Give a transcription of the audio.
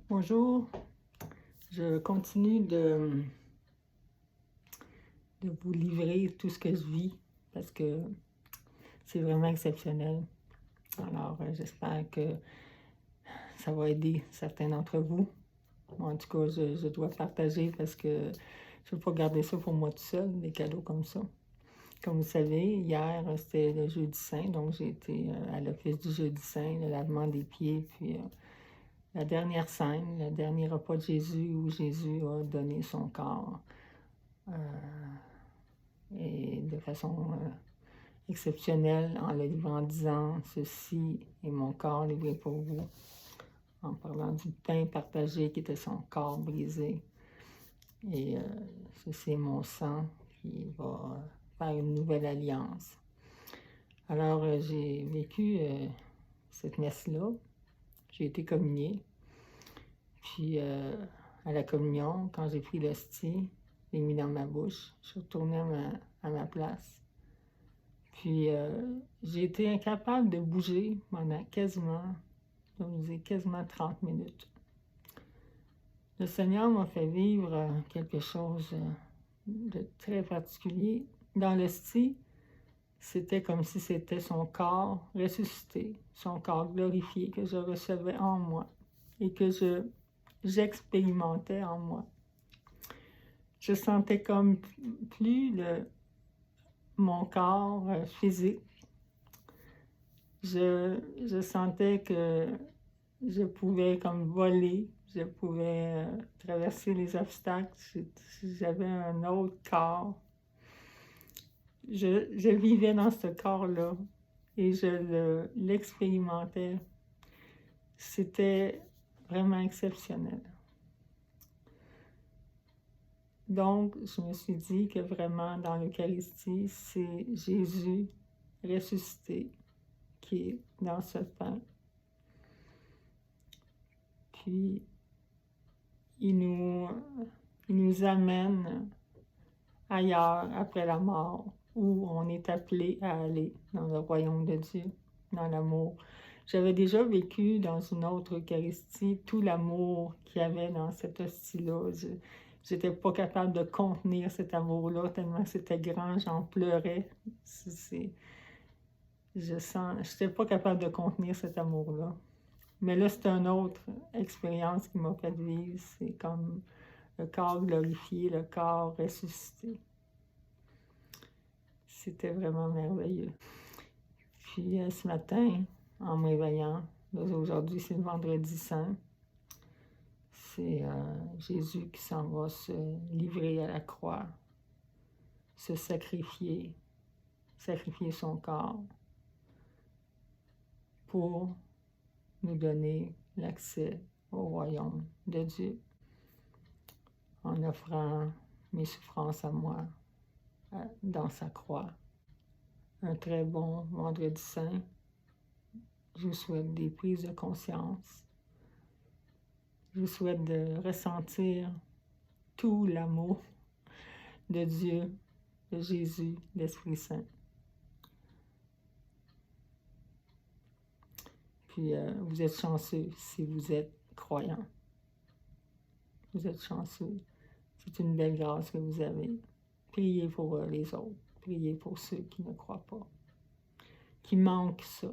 Bonjour, je continue de vous livrer tout ce que je vis parce que c'est vraiment exceptionnel. Alors, j'espère que ça va aider certains d'entre vous. Moi, en tout cas, je dois partager parce que je ne veux pas garder ça pour moi tout seul, des cadeaux comme ça. Comme vous savez, hier, c'était le Jeudi Saint, donc j'ai été à l'office du Jeudi Saint, le lavement des pieds, puis la dernière scène, le dernier repas de Jésus où Jésus a donné son corps et de façon exceptionnelle en le livrant en disant « Ceci est mon corps livré pour vous », en parlant du pain partagé qui était son corps brisé. Et ceci est mon sang qui va faire une nouvelle alliance. Alors, j'ai vécu cette messe-là. J'ai été communiée. Puis, à la communion, quand j'ai pris l'hostie, je l'ai mis dans ma bouche. Je suis retournée à ma place. Puis, j'ai été incapable de bouger pendant quasiment 30 minutes. Le Seigneur m'a fait vivre quelque chose de très particulier. Dans l'hostie, c'était comme si c'était son corps ressuscité, son corps glorifié que je recevais en moi et que j'expérimentais en moi. Je sentais comme plus mon corps physique. Je sentais que je pouvais comme voler, je pouvais traverser les obstacles, j'avais un autre corps. Je vivais dans ce corps-là et je l'expérimentais. C'était vraiment exceptionnel. Donc, je me suis dit que vraiment, dans l'Eucharistie, c'est Jésus ressuscité qui est dans ce pain. Puis, il nous amène ailleurs, après la mort, où on est appelé à aller dans le royaume de Dieu, dans l'amour. J'avais déjà vécu dans une autre Eucharistie tout l'amour qu'il y avait dans cette hostie-là. J'étais pas capable de contenir cet amour-là, tellement c'était grand, j'en pleurais. J'étais pas capable de contenir cet amour-là. Mais là, c'est une autre expérience qui m'a fait vivre. C'est comme le corps glorifié, le corps ressuscité. C'était vraiment merveilleux. Puis ce matin, en me réveillant, aujourd'hui c'est le vendredi saint, c'est Jésus qui s'en va se livrer à la croix, se sacrifier son corps pour nous donner l'accès au royaume de Dieu, en offrant mes souffrances à moi dans sa croix. Un très bon vendredi saint. Je vous souhaite des prises de conscience. Je vous souhaite de ressentir tout l'amour de Dieu, de Jésus, de l'Esprit Saint. Puis vous êtes chanceux si vous êtes croyant. Vous êtes chanceux. C'est une belle grâce que vous avez. Priez pour les autres. Priez pour ceux qui ne croient pas, qui manquent ça.